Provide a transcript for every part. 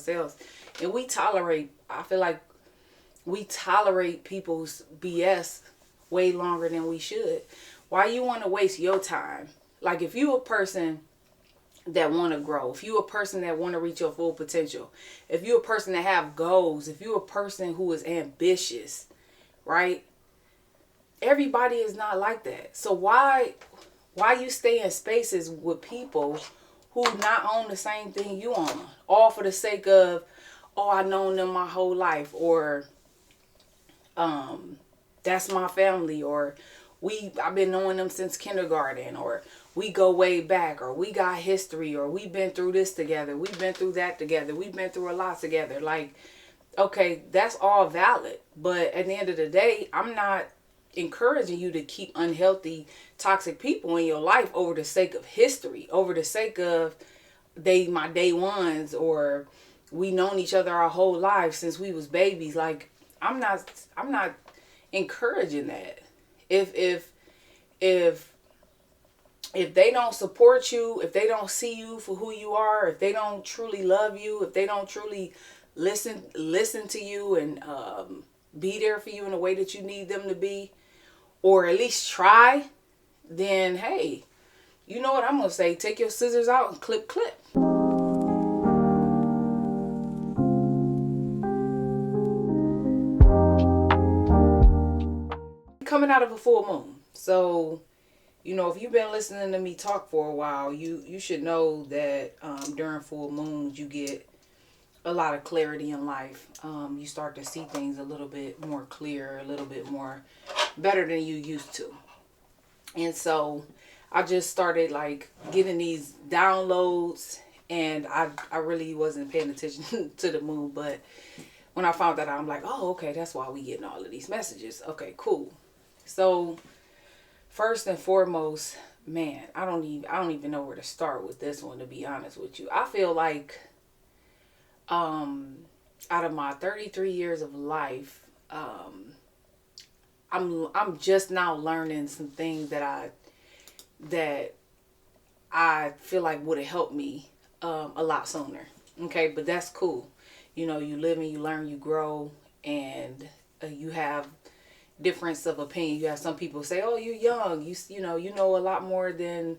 ourselves. And I feel like we tolerate people's BS way longer than we should. Why you want to waste your time? Like, if you a person that want to grow, if you a person that want to reach your full potential, if you a person that have goals, if you a person who is ambitious, right? Everybody is not like that. So why you stay in spaces with people who not own the same thing you own, all for the sake of, oh, I known them my whole life, or that's my family, or I've been knowing them since kindergarten, or we go way back, or we got history, or we've been through this together, we've been through that together, we've been through a lot together. Like, okay, that's all valid, but at the end of the day, I'm not encouraging you to keep unhealthy, toxic people in your life over the sake of history, over the sake of my day ones, or we known each other our whole life since we was babies. Like, I'm not encouraging that. If they don't support you, if they don't see you for who you are, if they don't truly love you, if they don't truly listen to you and be there for you in the way that you need them to be, or at least try, then hey, you know what I'm gonna say? Take your scissors out and clip. Coming out of a full moon. So, you know, if you've been listening to me talk for a while, you should know that during full moons you get a lot of clarity in life. You start to see things a little bit more clear, a little bit more better than you used to. And so I just started like getting these downloads, and I really wasn't paying attention to the moon, but when I found that out, I'm like, oh, okay, that's why we getting all of these messages. Okay, cool. So first and foremost, man, I don't even know where to start with this one, to be honest with you. I feel like out of my 33 years of life, I'm just now learning some things that I feel like would have helped me a lot sooner. Okay, but that's cool. You know, you live and you learn, you grow, and you have difference of opinion. You have some people say, oh, you're young, you know a lot more than,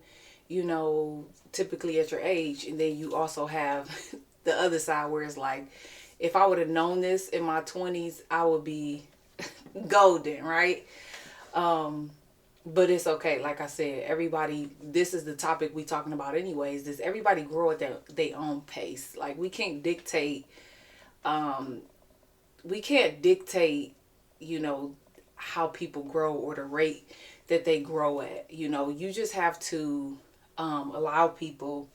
typically at your age. And then you also have the other side where it's like, if I would have known this in my 20s, I would be golden, right? But it's okay. Like I said, everybody, this is the topic we talking about anyways. Does everybody grow at their own pace? Like, we can't dictate, how people grow or the rate that they grow at. You just have to allow people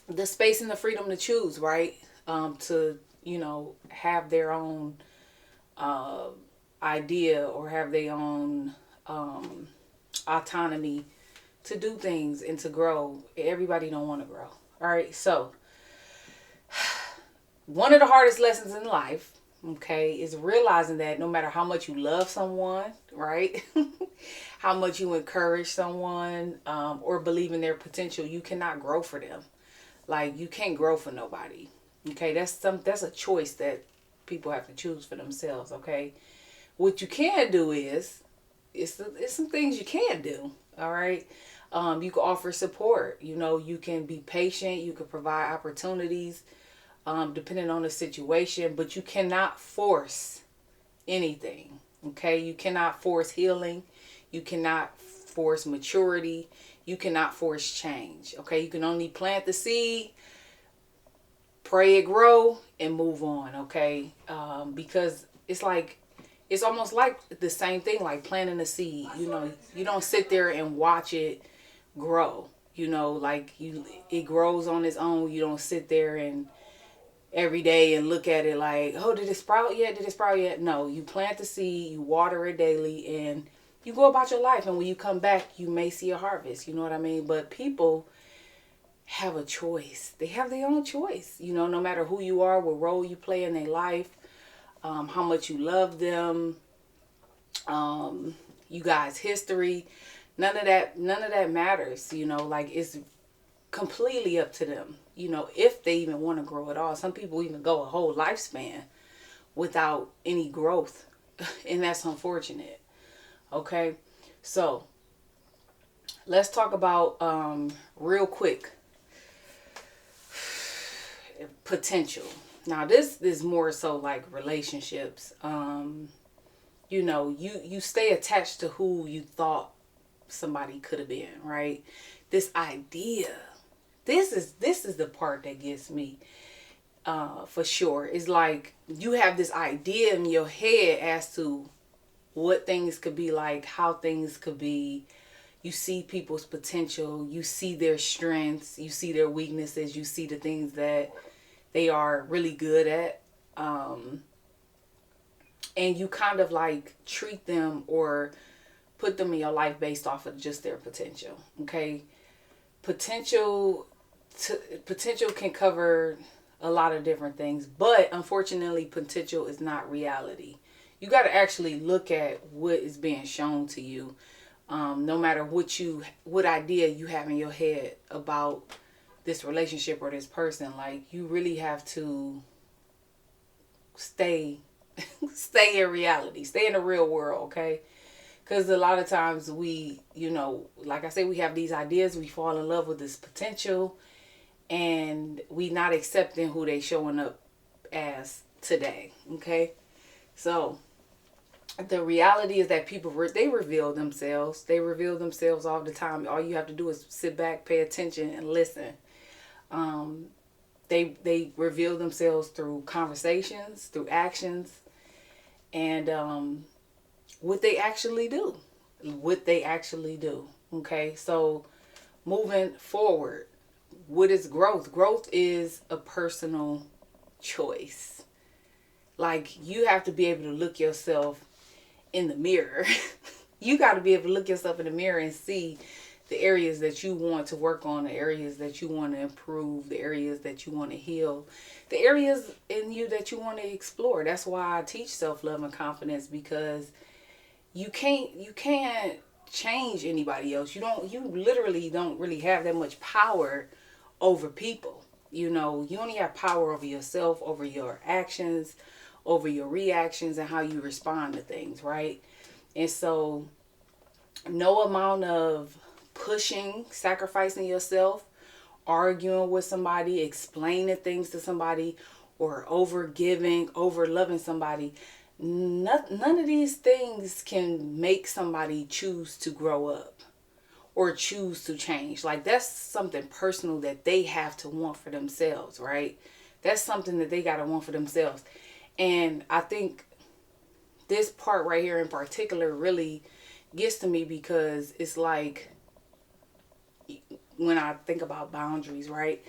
the space and the freedom to choose, right? To, have their own idea, or have their own autonomy to do things and to grow. Everybody don't want to grow. All right. So one of the hardest lessons in life, okay, is realizing that no matter how much you love someone, right? How much you encourage someone, or believe in their potential, you cannot grow for them. Like, you can't grow for nobody. Okay, that's a choice that people have to choose for themselves. Okay, what you can do is, it's some things you can do. All right, you can offer support. You can be patient. You can provide opportunities, depending on the situation. But you cannot force anything. Okay, you cannot force healing. You cannot force maturity. You cannot force change. Okay, you can only plant the seed, pray it grow, and move on. Okay, because it's almost like the same thing, like planting a seed. You don't sit there and watch it grow. It grows on its own. You don't sit there and every day and look at it like, oh, did it sprout yet? Did it sprout yet? No, you plant the seed, you water it daily, and you go about your life. And when you come back, you may see a harvest. You know what I mean? But people have a choice. They have their own choice. No matter who you are, what role you play in their life, how much you love them, you guys' history, none of that matters. It's completely up to them. if they even want to grow at all. Some people even go a whole lifespan without any growth. And that's unfortunate. Okay. So let's talk about real quick potential. Now this is more so like relationships. You stay attached to who you thought somebody could have been, right? This idea. This is the part that gets me for sure. It's like you have this idea in your head as to what things could be like, how things could be. You see people's potential, you see their strengths, you see their weaknesses, you see the things that they are really good at. And you kind of like treat them or put them in your life based off of just their potential. Okay. Potential can cover a lot of different things, but unfortunately potential is not reality. You got to actually look at what is being shown to you. No matter what idea you have in your head about this relationship or this person, like you really have to stay in reality, stay in the real world, okay? Because a lot of times we, like I say, we have these ideas, we fall in love with this potential, and we not accepting who they showing up as today, okay? So the reality is that people, they reveal themselves. They reveal themselves all the time. All you have to do is sit back, pay attention, and listen. They reveal themselves through conversations, through actions, and what they actually do. Okay, so moving forward, what is growth? Growth is a personal choice. Like, you have to be able to look yourself in the mirror. You got to be able to look yourself in the mirror and see the areas that you want to work on, the areas that you want to improve, the areas that you want to heal, the areas in you that you want to explore. That's why I teach self-love and confidence, because you can't change anybody else. You literally don't really have that much power over people. You only have power over yourself, over your actions, over your reactions, and how you respond to things, right? And so no amount of pushing, sacrificing yourself, arguing with somebody, explaining things to somebody, or over giving, over loving somebody, none of these things can make somebody choose to grow up or choose to change. Like, that's something personal that they have to want for themselves, right? That's something that they got to want for themselves. And I think this part right here in particular really gets to me, because it's like, when I think about boundaries, right?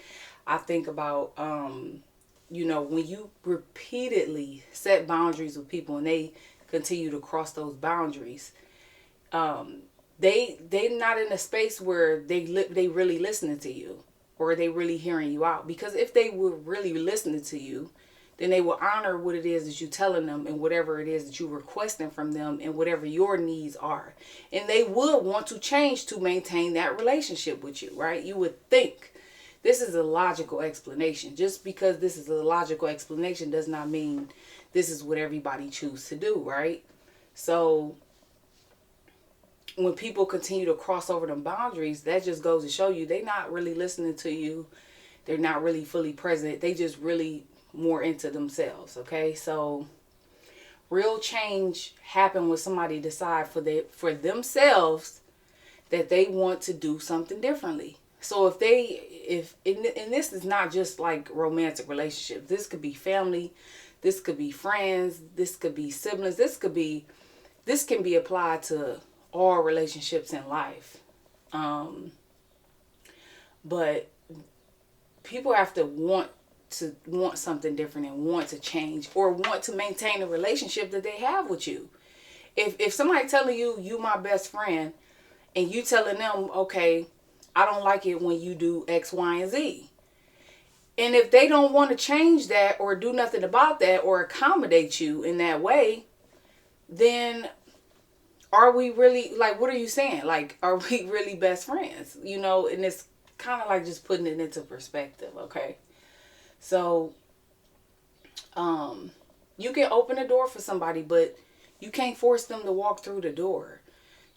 I think about, when you repeatedly set boundaries with people and they continue to cross those boundaries, they're not in a space where they really listening to you, or they really hearing you out. Because if they were really listening to you, then they will honor what it is that you're telling them, and whatever it is that you're requesting from them, and whatever your needs are. And they would want to change to maintain that relationship with you, right? You would think. This is a logical explanation. Just because this is a logical explanation does not mean this is what everybody chooses to do, right? So when people continue to cross over them boundaries, that just goes to show you they're not really listening to you. They're not really fully present. They just really more into themselves, okay? So real change happen when somebody decide for themselves that they want to do something differently. So and this is not just like romantic relationships. This could be family, this could be friends, this could be siblings, this can be applied to all relationships in life. But people have to want something different, and want to change, or want to maintain a relationship that they have with you. If somebody telling you my best friend, and you telling them, okay, I don't like it when you do X, Y, and Z. And if they don't want to change that, or do nothing about that, or accommodate you in that way, then are we really, like, what are you saying? Like, are we really best friends? And it's kind of like just putting it into perspective, okay? So, you can open a door for somebody, but you can't force them to walk through the door.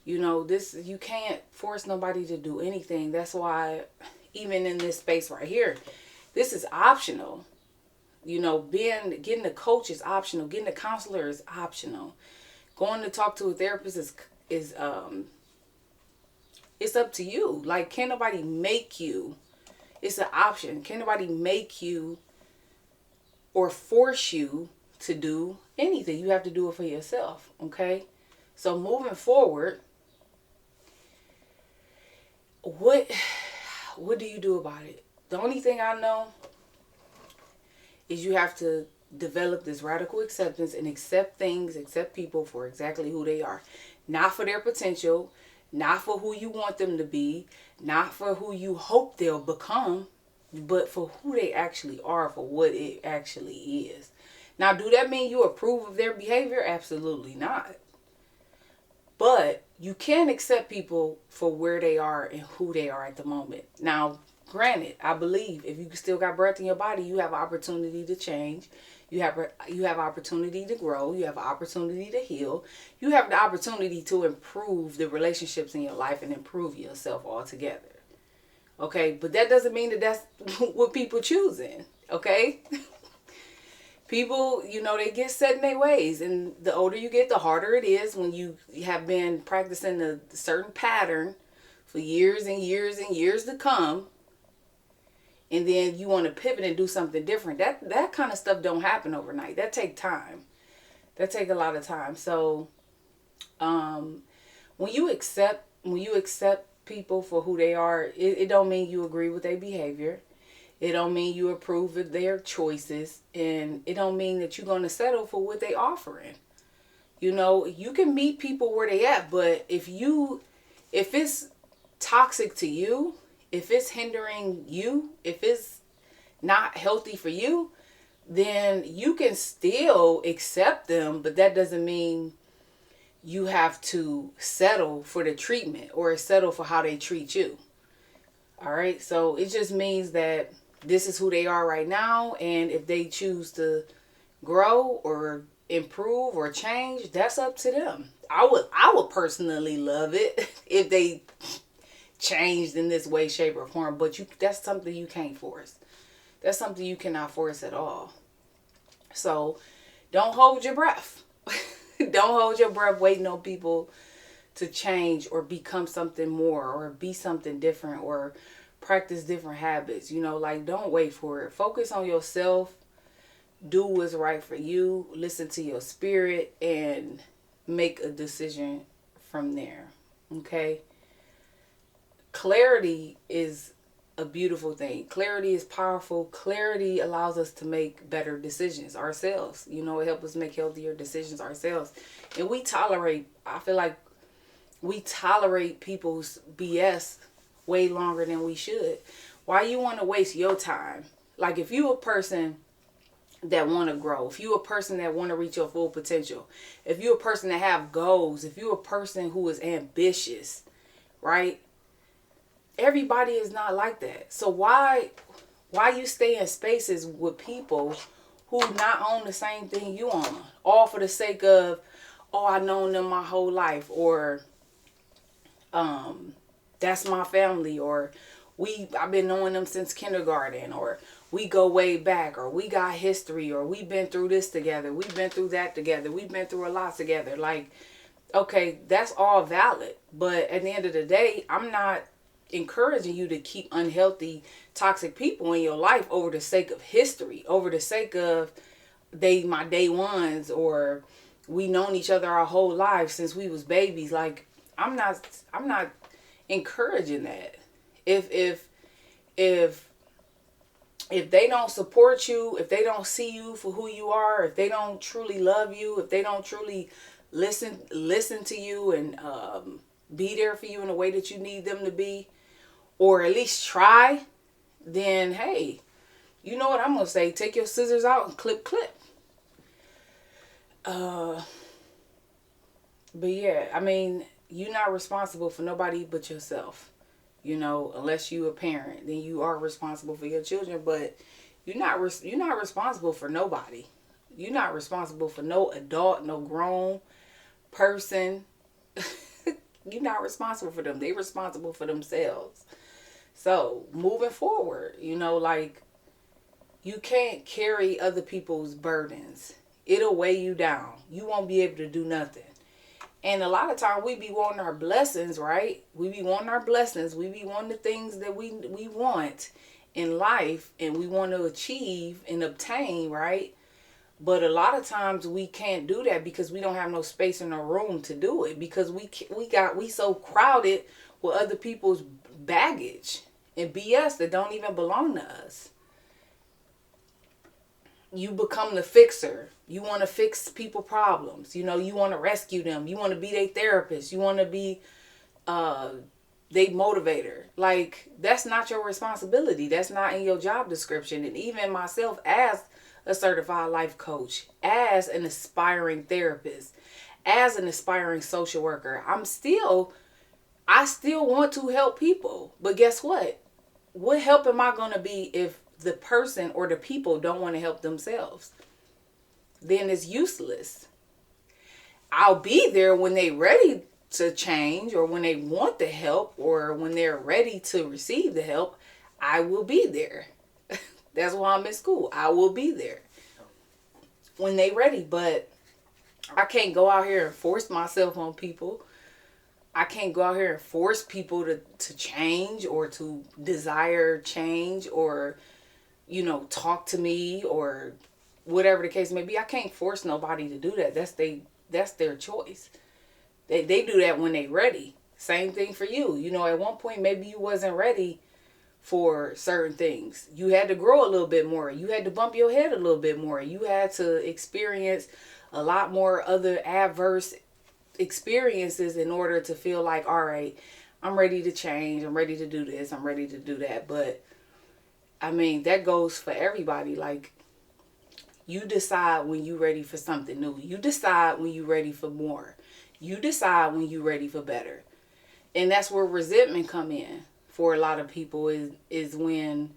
You can't force nobody to do anything. That's why, even in this space right here, this is optional. Getting a coach is optional. Getting a counselor is optional. Going to talk to a therapist is it's up to you. Like, can't nobody make you. It's an option. Can't nobody make you or force you to do anything. You have to do it for yourself. Okay? So moving forward, what do you do about it? The only thing I know is you have to develop this radical acceptance and accept things, accept people for exactly who they are. Not for their potential, not for who you want them to be, not for who you hope they'll become, but for who they actually are, for what it actually is. Now, do that mean you approve of their behavior? Absolutely not. But you can accept people for where they are and who they are at the moment. Now, granted, I believe if you still got breath in your body, you have opportunity to change. You have opportunity to grow. You have opportunity to heal. You have the opportunity to improve the relationships in your life and improve yourself altogether. Okay, but that doesn't mean that that's what people choosing. Okay. People, they get set in their ways. And the older you get, the harder it is when you have been practicing a certain pattern for years and years and years to come. And then you want to pivot and do something different. That kind of stuff don't happen overnight. That take time. That take a lot of time. So when you accept people for who they are, it don't mean you agree with their behavior. It don't mean you approve of their choices, and it don't mean that you're going to settle for what they offering. You can meet people where they at, but if it's toxic to you, if it's hindering you, if it's not healthy for you, then you can still accept them, but that doesn't mean you have to settle for the treatment or settle for how they treat you. All right? So it just means that this is who they are right now, and if they choose to grow or improve or change, that's up to them. I would personally love it if they changed in this way, shape, or form, but that's something you can't force. That's something you cannot force at all. So don't hold your breath. Don't hold your breath waiting on people to change or become something more or be something different or practice different habits. Don't wait for it. Focus on yourself. Do what's right for you. Listen to your spirit and make a decision from there. Okay? Clarity is a beautiful thing. Clarity is powerful. Clarity allows us to make better decisions ourselves. It helps us make healthier decisions ourselves. And I feel like we tolerate people's BS way longer than we should. Why you want to waste your time? Like, if you a person that want to grow, if you a person that want to reach your full potential, if you a person that have goals, if you a person who is ambitious, right? Everybody is not like that. So why you stay in spaces with people who not own the same thing you own, all for the sake of, I known them my whole life, or that's my family, or I've been knowing them since kindergarten, or we go way back, or we got history, or we've been through this together, we've been through that together, we've been through a lot together. Like, okay, that's all valid, but at the end of the day, I'm not encouraging you to keep unhealthy, toxic people in your life over the sake of history, over the sake of my day ones, or we known each other our whole lives since we was babies. Like, I'm not encouraging that. If they don't support you, if they don't see you for who you are, if they don't truly love you, if they don't truly listen to you and be there for you in the way that you need them to be, or at least try, then hey, you know what I'm gonna say? Take your scissors out and clip. But yeah, I mean, you're not responsible for nobody but yourself. unless you a parent, then you are responsible for your children, but you're not responsible for nobody. You're not responsible for no adult, no grown person. You're not responsible for them. They're responsible for themselves. So moving forward, like, you can't carry other people's burdens. It'll weigh you down. You won't be able to do nothing. And a lot of time we be wanting our blessings, right? We be wanting our blessings. We be wanting the things that we want in life and we want to achieve and obtain, right? But a lot of times we can't do that because we don't have no space in our room to do it, because we so crowded with other people's baggage and BS that don't even belong to us. You become the fixer. You want to fix people problems. You want to rescue them. You want to be their therapist. You want to be they motivator. Like, that's not your responsibility. That's not in your job description. And even myself, as a certified life coach, as an aspiring therapist, as an aspiring social worker, I still want to help people. But guess what? What help am I going to be if the person or the people don't want to help themselves? Then it's useless. I'll be there when they ready to change, or when they want the help, or when they're ready to receive the help. I will be there. That's why I'm in school. I will be there when they ready. But I can't go out here and force myself on people. I can't go out here and force people to change or to desire change, or talk to me, or whatever the case may be. I can't force nobody to do that. That's their choice. They do that when they ready. Same thing for you. At one point maybe you wasn't ready for certain things. You had to grow a little bit more. You had to bump your head a little bit more. You had to experience a lot more other adverse experiences in order to feel like, all right, I'm ready to change. I'm ready to do this. I'm ready to do that. But I mean, that goes for everybody. Like, you decide when you're ready for something new. You decide when you're ready for more. You decide when you're ready for better. And that's where resentment come in for a lot of people, is when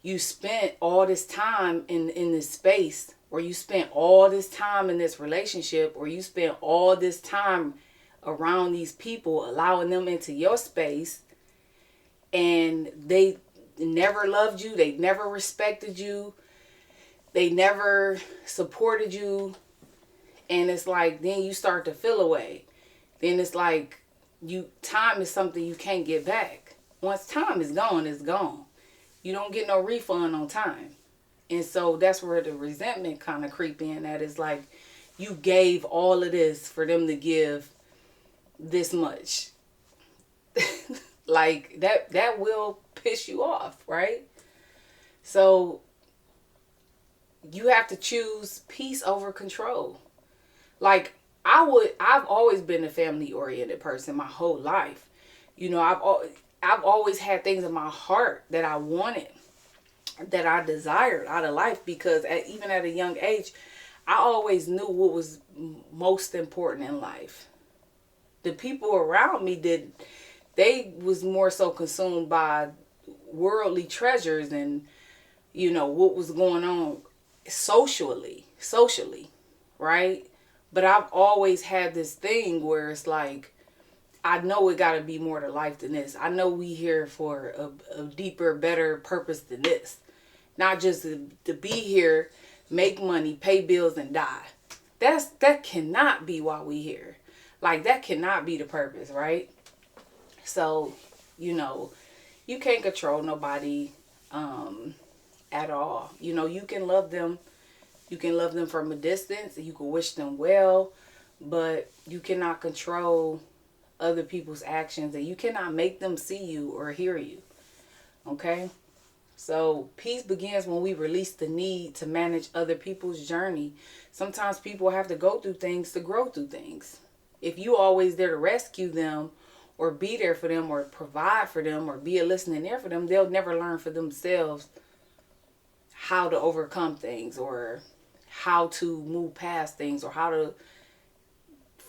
you spent all this time in this space, or you spent all this time in this relationship, or you spent all this time around these people, allowing them into your space, and they never loved you, they never respected you, they never supported you. And it's like, then you start to feel away. Then it's like, time is something you can't get back. Once time is gone, it's gone. You don't get no refund on time. And so that's where the resentment kind of creep in. That is like, you gave all of this for them to give this much. Like, that will piss you off, right? So you have to choose peace over control. Like, I've always been a family oriented person my whole life. I've always had things in my heart that I wanted, that I desired out of life, because even at a young age, I always knew what was most important in life. The people around me they was more so consumed by worldly treasures and, what was going on socially, right? But I've always had this thing where it's like, I know it got to be more to life than this. I know we here for a deeper, better purpose than this. Not just to be here, make money, pay bills, and die. That cannot be why we here. Like, that cannot be the purpose, right? So, you can't control nobody at all. You can love them. You can love them from a distance. You can wish them well. But you cannot control other people's actions. And you cannot make them see you or hear you. Okay? So peace begins when we release the need to manage other people's journey. Sometimes people have to go through things to grow through things. If you always there to rescue them, or be there for them, or provide for them, or be a listening ear for them, they'll never learn for themselves how to overcome things, or how to move past things, or how to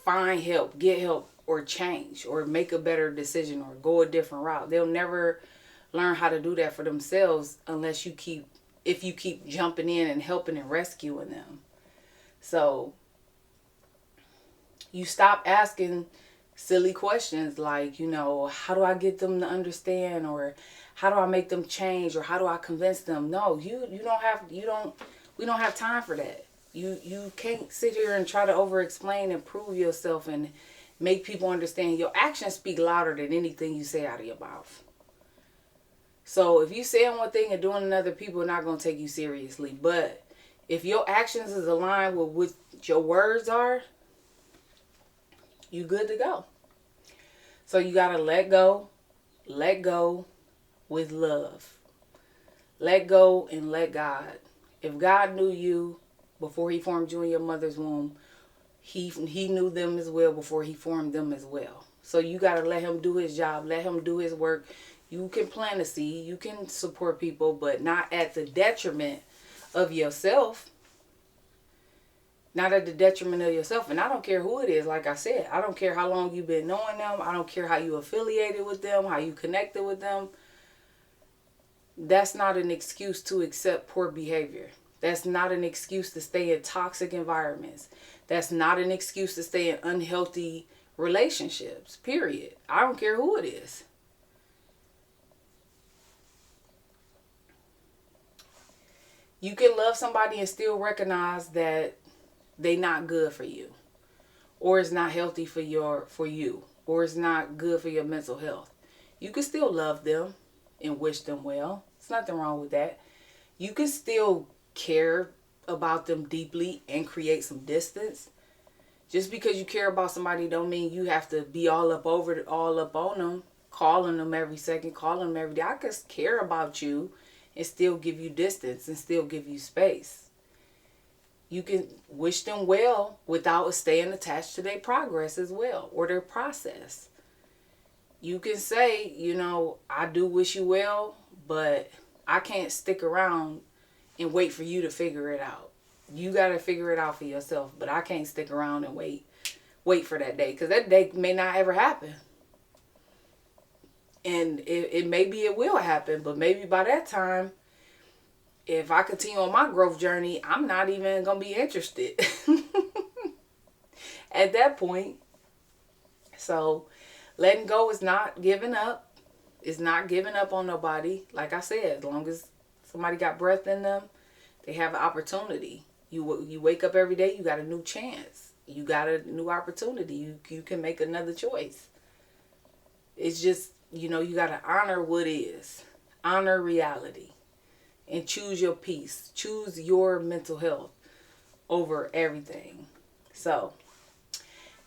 find help, get help, or change or make a better decision or go a different route. They'll never learn how to do that for themselves unless if you keep jumping in and helping and rescuing them. So you stop asking silly questions like, how do I get them to understand, or how do I make them change, or how do I convince them? No, we don't have time for that. You can't sit here and try to over explain and prove yourself and make people understand. Your actions speak louder than anything you say out of your mouth. So if you saying one thing and doing another, people are not going to take you seriously. But if your actions is aligned with what your words are, you good to go. So you got to let go with love. Let go and let God. If God knew you before he formed you in your mother's womb, he knew them as well before he formed them as well. So you got to let him do his job. Let him do his work. You can plant a seed. You can support people, but not at the detriment of yourself. Not at the detriment of yourself. And I don't care who it is. Like I said, I don't care how long you've been knowing them. I don't care how you affiliated with them, how you connected with them. That's not an excuse to accept poor behavior. That's not an excuse to stay in toxic environments. That's not an excuse to stay in unhealthy relationships, period. I don't care who it is. You can love somebody and still recognize that they not good for you, or it's not healthy for you, or it's not good for your mental health. You can still love them and wish them well. There's nothing wrong with that. You can still care about them deeply and create some distance. Just because you care about somebody don't mean you have to be all up on them, calling them every second, calling them every day. I can care about you and still give you distance and still give you space. You can wish them well without staying attached to their progress as well, or their process. You can say, I do wish you well, but I can't stick around and wait for you to figure it out. You got to figure it out for yourself, but I can't stick around and wait for that day, because that day may not ever happen. And maybe it will happen, but maybe by that time, if I continue on my growth journey, I'm not even going to be interested at that point. So letting go is not giving up. It's not giving up on nobody. Like I said, as long as somebody got breath in them, they have an opportunity. You wake up every day, you got a new chance. You got a new opportunity. You can make another choice. It's just, you got to honor what is. Honor reality. And choose your peace. Choose your mental health over everything. So,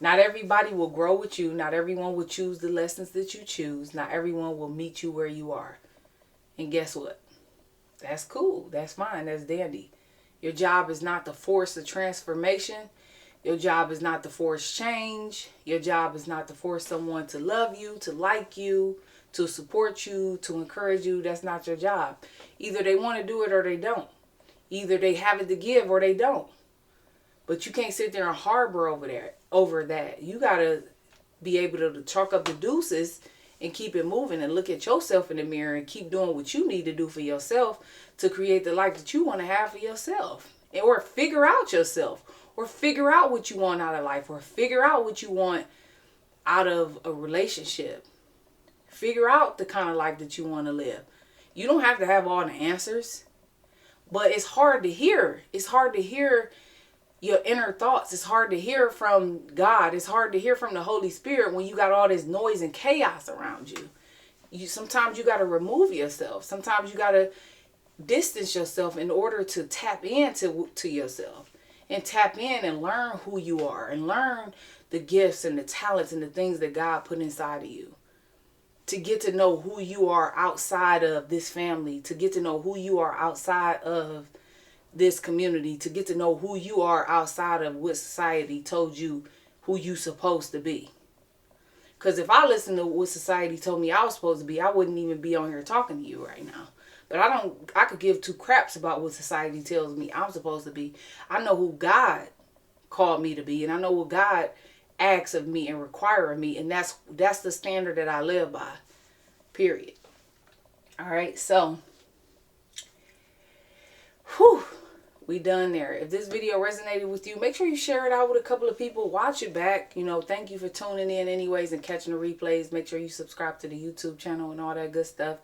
not everybody will grow with you. Not everyone will choose the lessons that you choose. Not everyone will meet you where you are. And guess what? That's cool. That's fine. That's dandy. Your job is not to force a transformation. Your job is not to force change. Your job is not to force someone to love you, to like you, to support you, to encourage you. That's not your job. Either they want to do it or they don't. Either they have it to give or they don't. But you can't sit there and harbor over that. You got to be able to chalk up the deuces and keep it moving and look at yourself in the mirror and keep doing what you need to do for yourself to create the life that you want to have for yourself. Or figure out yourself. Or figure out what you want out of life. Or figure out what you want out of a relationship. Figure out the kind of life that you want to live. You don't have to have all the answers. But it's hard to hear. It's hard to hear your inner thoughts. It's hard to hear from God. It's hard to hear from the Holy Spirit when you got all this noise and chaos around you. Sometimes you got to remove yourself. Sometimes you got to distance yourself in order to tap into yourself. And tap in and learn who you are. And learn the gifts and the talents and the things that God put inside of you. To get to know who you are outside of this family. To get to know who you are outside of this community. To get to know who you are outside of what society told you who you supposed to be. Because if I listened to what society told me I was supposed to be, I wouldn't even be on here talking to you right now. But I could give two craps about what society tells me I'm supposed to be. I know who God called me to be, and I know what God ask of me and require of me. And that's the standard that I live by. Period. All right. So, whew, we done there. If this video resonated with you, make sure you share it out with a couple of people. Watch it back. You know, thank you for tuning in anyways and catching the replays. Make sure you subscribe to the YouTube channel and all that good stuff.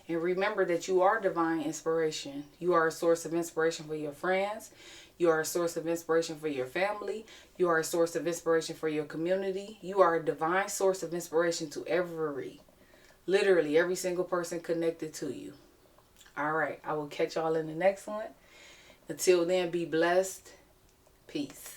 And remember that you are divine inspiration. You are a source of inspiration for your friends. You are a source of inspiration for your family. You are a source of inspiration for your community. You are a divine source of inspiration to literally every single person connected to you. All right. I will catch y'all in the next one. Until then, be blessed. Peace.